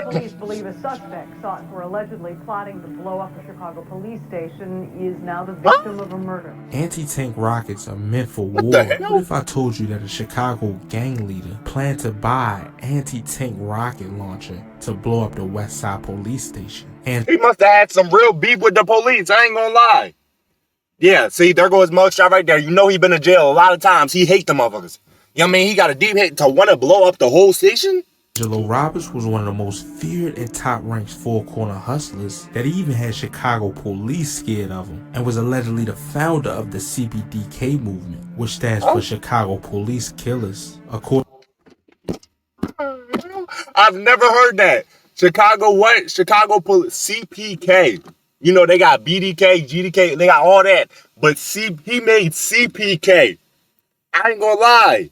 Police believe a suspect sought for allegedly plotting to blow up a Chicago police station is now the victim of a murder. Anti-tank rockets are meant for What the war. hell? What if I told you that a Chicago gang leader planned to buy anti-tank rocket launcher to blow up the West Side police station? And He must have had some real beef with the police. I ain't gonna lie. Yeah, see, there goes mugshot right there. You know he been in jail a lot of times. He hate the motherfuckers. You know what I mean? He got a deep hate to want to blow up the whole station? Angelo Roberts was one of the most feared and top-ranked four-corner hustlers that even had Chicago police scared of him, and was allegedly the founder of the CPDK movement, which stands for Chicago Police Killers. According I've never heard that. Chicago what? Chicago Police CPK. You know, they got BDK, GDK, they got all that. But he made CPK. I ain't gonna lie.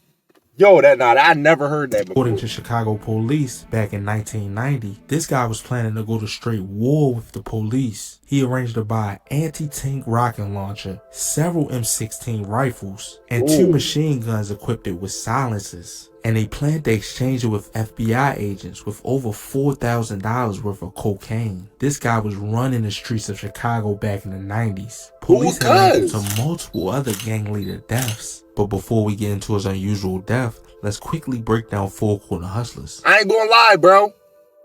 Yo, I never heard that before. to Chicago police, back in 1990, this guy was planning to go to straight war with the police. He arranged to buy an anti-tank rocket launcher, several M16 rifles, and 2 machine guns equipped with silencers. And they planned to exchange it with FBI agents with over $4,000 worth of cocaine. This guy was running the streets of Chicago back in the 90s. Police had linked him to multiple other gang leader deaths. But before we get into his unusual death, let's quickly break down Four Corner Hustlers. I ain't gonna lie, bro.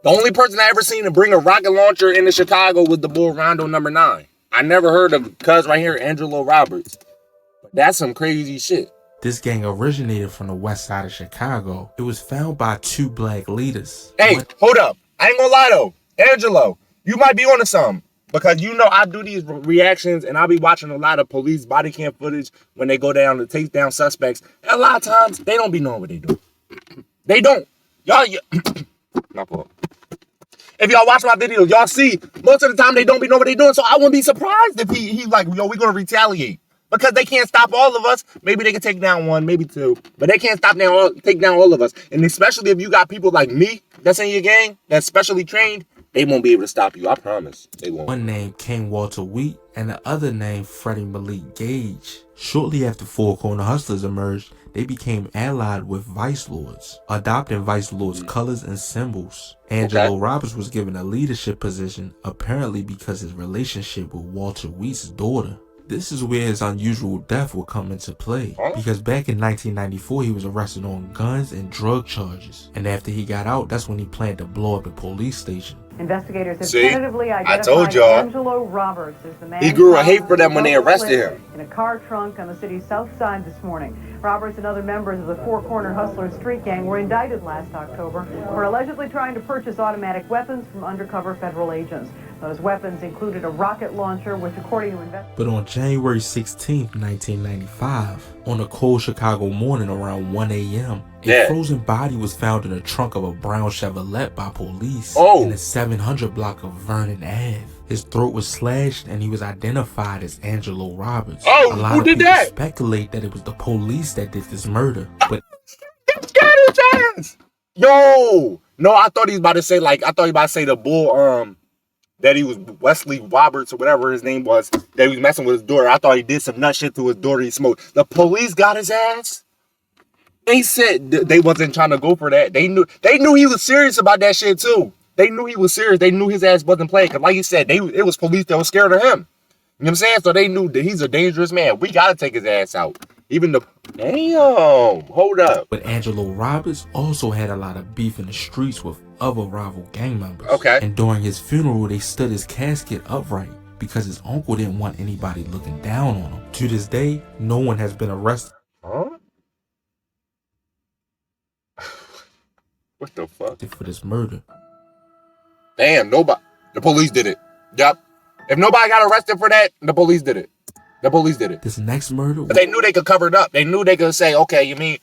The only person I ever seen to bring a rocket launcher into Chicago was the boy Rondo number 9. I never heard of cuz right here, Angelo Roberts. But that's some crazy shit. This gang originated from the west side of Chicago. It was found by 2 black leaders. Hey, hold up. I ain't gonna lie though. Angelo, you might be onto something. Because you know I do these reactions and I'll be watching a lot of police body cam footage when they go down to take down suspects. And a lot of times, they don't be knowing what they do. They don't. Y'all, my fault. If y'all watch my videos, y'all see most of the time they don't be know what they doing. So I wouldn't be surprised if he's like, yo, we're going to retaliate. Because they can't stop all of us. Maybe they can take down 1, maybe 2. But they can't take down all of us. And especially if you got people like me that's in your gang, that's specially trained, they won't be able to stop you. I promise. They won't. One named King Walter Wheat and the other named Freddie Malik Gage. Shortly after Four Corner Hustlers emerged, they became allied with Vice Lords, adopting Vice Lords' colors and symbols. Angelo Roberts was given a leadership position, apparently because his relationship with Walter Wheat's daughter. This is where his unusual death will come into play, because back in 1994 he was arrested on guns and drug charges, and after he got out, that's when he planned to blow up the police station. Investigators have tentatively identified I told y'all. Angelo Roberts as the man. He grew a hate for them when they arrested him. In a car trunk on the city's south side this morning. Roberts and other members of the Four Corner Hustlers street gang were indicted last October for allegedly trying to purchase automatic weapons from undercover federal agents. Those weapons included a rocket launcher, which according to investigators... But on January 16, 1995, on a cold Chicago morning around 1 a.m., a frozen body was found in the trunk of a brown Chevrolet by police in the 700 block of Vernon Ave. His throat was slashed and he was identified as Angelo Roberts. A lot of people speculate that it was the police that did this murder, but got his ass. Yo, no, I thought he was about to say the bull that he was Wesley Roberts or whatever his name was, that he was messing with his daughter. I thought he did some nut shit to his daughter he smoked. The police got his ass. They said they wasn't trying to go for that. They knew he was serious about that shit too. They knew he was serious. They knew his ass wasn't playing. Cause like he said, it was police that was scared of him. You know what I'm saying? So they knew that he's a dangerous man. We gotta take his ass out. Even the damn, hold up. But Angelo Roberts also had a lot of beef in the streets with other rival gang members. And during his funeral, they stood his casket upright because his uncle didn't want anybody looking down on him. To this day, no one has been arrested. What the fuck? For this murder. Damn, nobody. The police did it. Yup. If nobody got arrested for that, the police did it. The police did it. This next murder. But they knew they could cover it up. They knew they could say, okay, you mean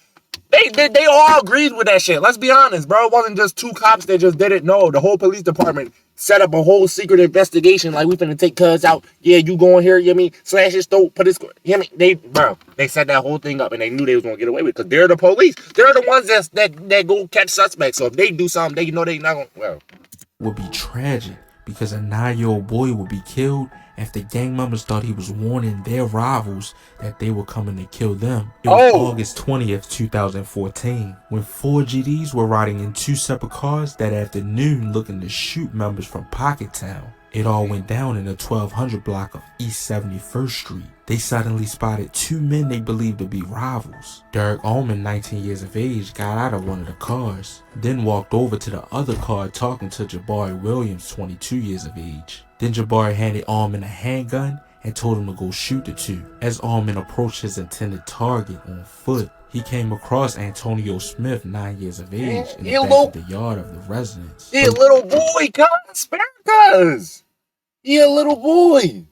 they all agreed with that shit. Let's be honest, bro. It wasn't just 2 cops that just did it. No, the whole police department set up a whole secret investigation. Like, we finna take cuz out. Yeah, you going here, you mean, slash his throat, put his, you know, they set that whole thing up and they knew they was gonna get away with it because they're the police. They're the ones that go catch suspects. So if they do something, they know they not gonna, would be tragic because a 9-year-old boy would be killed after gang members thought he was warning their rivals that they were coming to kill them. It was August 20th, 2014, when 4 GDs were riding in 2 separate cars that afternoon looking to shoot members from Pockettown. It all went down in the 1200 block of East 71st Street. They suddenly spotted 2 men they believed to be rivals. Derek Allman, 19 years of age, got out of one of the cars, then walked over to the other car talking to Jabari Williams, 22 years of age. Then Jabari handed Allman a handgun and told him to go shoot the 2. As Allman approached his intended target on foot, he came across Antonio Smith, 9 years of age, in the back of the yard of the residence. He a little boy, cuz. He a little boy.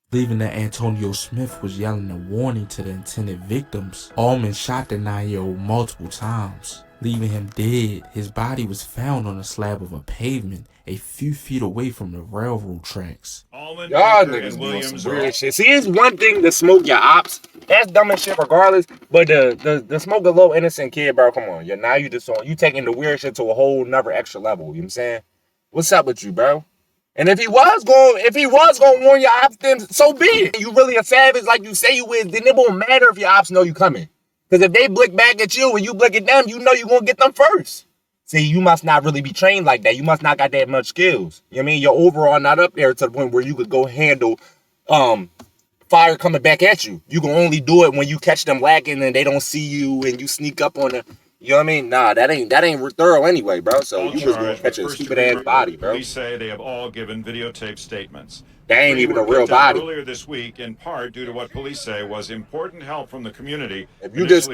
Believing that Antonio Smith was yelling a warning to the intended victims, Allman shot the 9-year-old multiple times, leaving him dead. His body was found on a slab of a pavement a few feet away from the railroad tracks. Y'all niggas doing some weird shit. See, it's one thing to smoke your ops. That's dumb as shit regardless. But the smoke a little innocent kid, bro, come on. Now you taking the weird shit to a whole nother extra level. You know what I'm saying? What's up with you, bro? And if he was going to warn your ops, then so be it. You really a savage like you say you is, then it won't matter if your ops know you coming. Because if they blick back at you and you blick at them, you know you're going to get them first. See, you must not really be trained like that. You must not got that much skills. You know what I mean? Your overall not up there to the point where you could go handle fire coming back at you. You can only do it when you catch them lacking and they don't see you and you sneak up on them. You know what I mean? Nah, that ain't thorough anyway, bro. So you just gonna catch a stupid ass body, bro. Police say they have all given videotape statements. That ain't even a real body. Earlier this week, in part due to what police say was important help from the community. If you just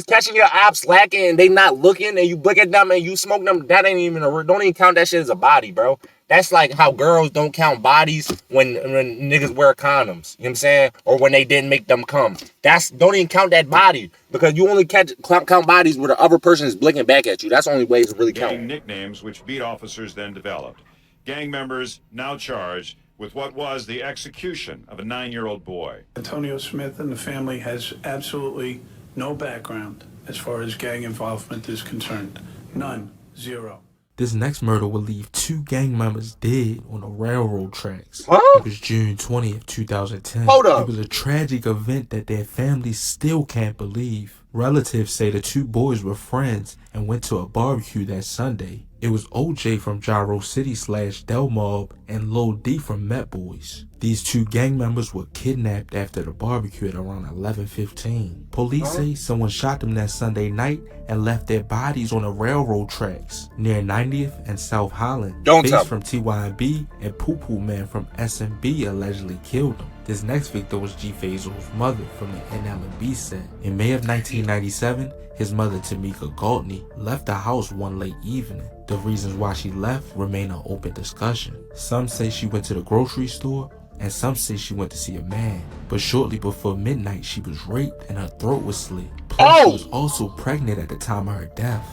catching your ops lacking and they not looking and you look at them and you smoke them, that ain't even don't even count that shit as a body, bro. That's like how girls don't count bodies when niggas wear condoms. You know what I'm saying? Or when they didn't make them come. Don't even count that body because you only count bodies where the other person is blinking back at you. That's the only way to really count. Nicknames which beat officers then developed. Gang members now charged with what was the execution of a 9-year-old boy. Antonio Smith and the family has absolutely no background as far as gang involvement is concerned. None. Zero. This next murder will leave 2 gang members dead on the railroad tracks. Huh? It was June 20th, 2010. Hold up. It was a tragic event that their families still can't believe. Relatives say the 2 boys were friends and went to a barbecue that Sunday. It was OJ from Gyro City / Del Mob and Lil D from Met Boys. These 2 gang members were kidnapped after the barbecue at around 11:15. Police say someone shot them that Sunday night and left their bodies on the railroad tracks near 90th and South Holland. Face from TYB and Poo Poo Man from SMB allegedly killed them. This next victim was G Fazo's mother from the NL&B set. In May of 1997, his mother Tamika Galtney left the house one late evening. The reasons why she left remain an open discussion. Some say she went to the grocery store, and some say she went to see a man. But shortly before midnight, she was raped and her throat was slit. Plus, she was also pregnant at the time of her death.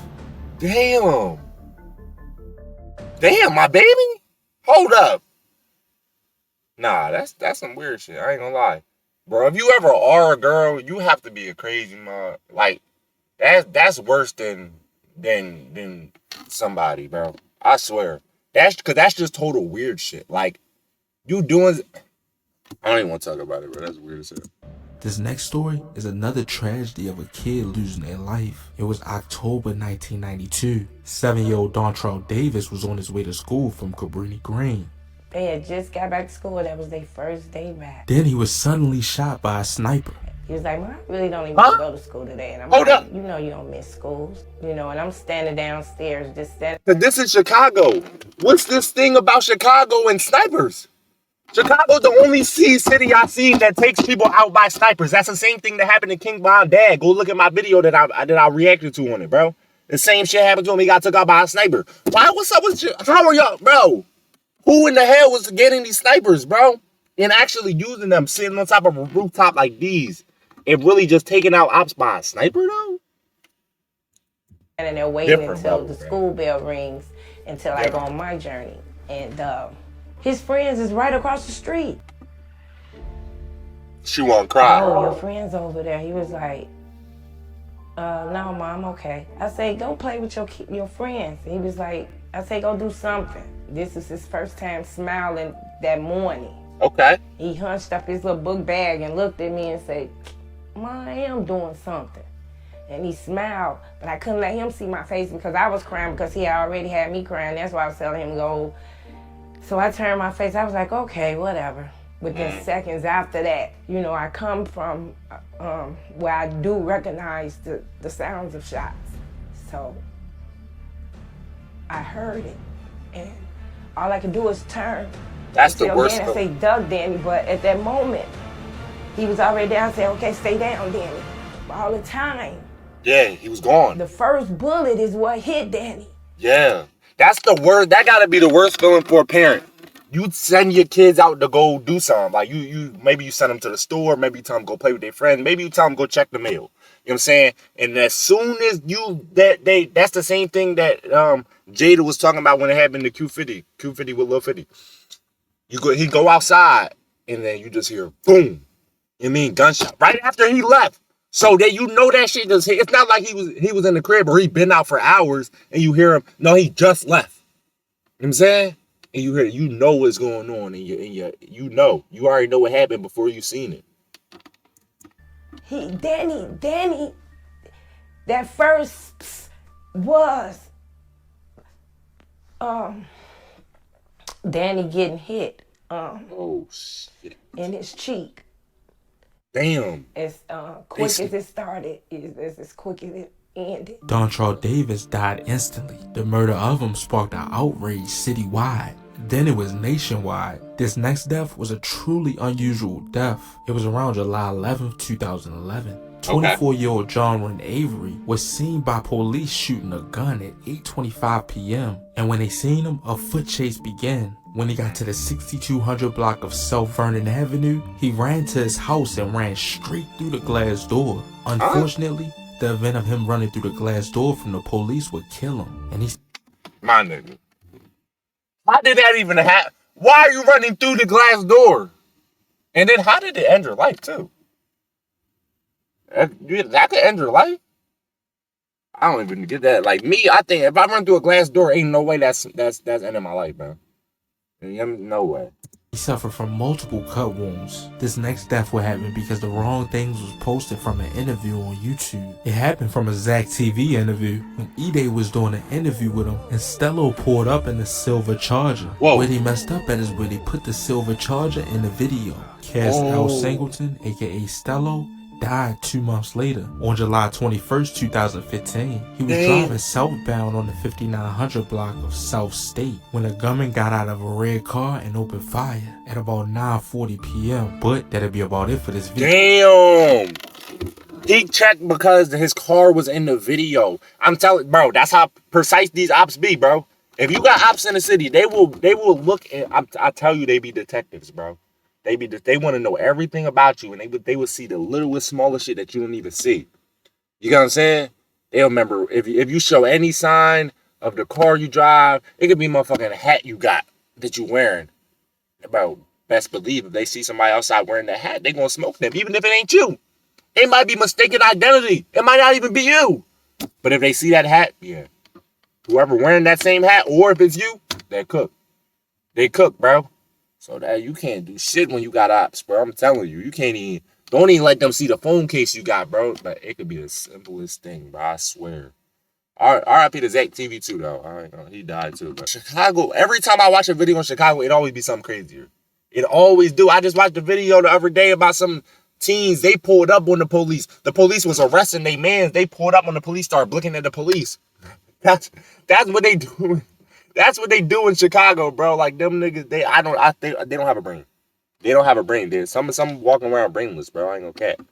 Damn, my baby? Hold up. Nah, that's some weird shit. I ain't gonna lie. Bro, if you ever are a girl, you have to be a crazy mom. Like, that's worse than somebody, bro. I swear. That's just total weird shit. Like, you doing... I don't even want to talk about it, bro. That's weird as hell. This next story is another tragedy of a kid losing their life. It was October 1992. 7-year-old Dontrell Davis was on his way to school from Cabrini Green. They had just got back to school. That was their first day back. Then he was suddenly shot by a sniper. He was like, "Mom, I really don't even want to go to school today." And I'm like, "You know you don't miss schools." You know, and I'm standing downstairs just standing. This is Chicago. What's this thing about Chicago and snipers? Chicago's the only city I've seen that takes people out by snipers. That's the same thing that happened to King Von Dad. Go look at my video that I reacted to on it, bro. The same shit happened to him. He got took out by a sniper. Why? What's up with you? How are y'all, bro? Who in the hell was getting these snipers, bro? And actually using them, sitting on top of a rooftop like these. And really just taking out ops by a sniper, though? And they're waiting until the school bell rings until I go on my journey. And his friends is right across the street. She won't cry. Oh, your friend's over there. He was like, no, Mom, okay. I say, go play with your friends. He was like, I say, go do something. This is his first time smiling that morning. Okay. He hunched up his little book bag and looked at me and said, "Ma, I am doing something." And he smiled, but I couldn't let him see my face because I was crying because he already had me crying. That's why I was telling him to go. So I turned my face. I was like, okay, whatever. Within seconds after that, you know, I come from where I do recognize the sounds of shots. So I heard it, and all I could do was turn. That's the worst. I say, "Doug, Danny," but at that moment, he was already down. I said, "Okay, stay down, Danny." All the time. Yeah, he was gone. The first bullet is what hit Danny. Yeah, that's the worst. That gotta be the worst feeling for a parent. You send your kids out to go do something. Like maybe you send them to the store. Maybe you tell them go play with their friends. Maybe you tell them go check the mail. You know what I'm saying? And as soon as that's the same thing that Jaythou was talking about when it happened to Q50 with Lil 50. He go outside and then you just hear boom. You mean gunshot right after he left. So that you know that shit just hit. It's not like he was in the crib or he been out for hours and you hear him. No, he just left. You know what I'm saying? And you hear, you know what's going on, and you know, you already know what happened before you seen it. Danny, that first was Danny getting hit Oh shit! in his cheek. Damn. As quick as it started is as quick as it ended. Dontrell Davis died instantly. The murder of him sparked an outrage citywide. Then it was nationwide. This next death was a truly unusual death. It was around July 11th, 2011. 24-year-old John Wren Avery was seen by police shooting a gun at 8:25 p.m. And when they seen him, a foot chase began. When he got to the 6200 block of South Vernon Avenue, he ran to his house and ran straight through the glass door. Unfortunately, the event of him running through the glass door from the police would kill him. And he's my nigga. How did that even happen? Why are you running through the glass door? And then how did it end your life too? That could end your life. I don't even get that. Like me, I think if I run through a glass door, ain't no way that's ending my life, man. No way. He suffered from multiple cut wounds. This next death would happen because the wrong things was posted from an interview on YouTube. It happened from a Zach TV interview when E-Day was doing an interview with him and Stello pulled up in the silver Charger. Whoa. Where they messed up at is where they put the silver Charger in the video. Cass L. Singleton, aka Stello, died 2 months later. On July 21st, 2015, he was driving southbound on the 5900 block of South State when a gunman got out of a red car and opened fire at about 9:40 p.m. But that'll be about it for this video. Damn! He checked because his car was in the video. I'm telling, bro, that's how precise these ops be, bro. If you got ops in the city, they will look at, I tell you, they be detectives, bro. They want to know everything about you, and they would see the littlest, smallest shit that you don't even see. You know what I'm saying? They'll remember if you show any sign of the car you drive, it could be motherfucking hat you got that you wearing. Bro, best believe if they see somebody outside wearing that hat, they gonna smoke them, even if it ain't you. It might be mistaken identity. It might not even be you. But if they see that hat, yeah, whoever wearing that same hat, or if it's you, they cook. They cook, bro. So that you can't do shit when you got ops, bro. I'm telling you, don't even let them see the phone case you got, bro. Like, it could be the simplest thing, bro. I swear. R.I.P. to Zach TV too, though. He died too, bro. Chicago. Every time I watch a video in Chicago, it always be something crazier. It always do. I just watched a video the other day about some teens. They pulled up on the police. The police was arresting their mans. They pulled up on the police, started looking at the police. That's what they do. That's what they do in Chicago, bro. Like them niggas, they don't have a brain. They don't have a brain, dude. Some walking around brainless, bro. I ain't gonna cap.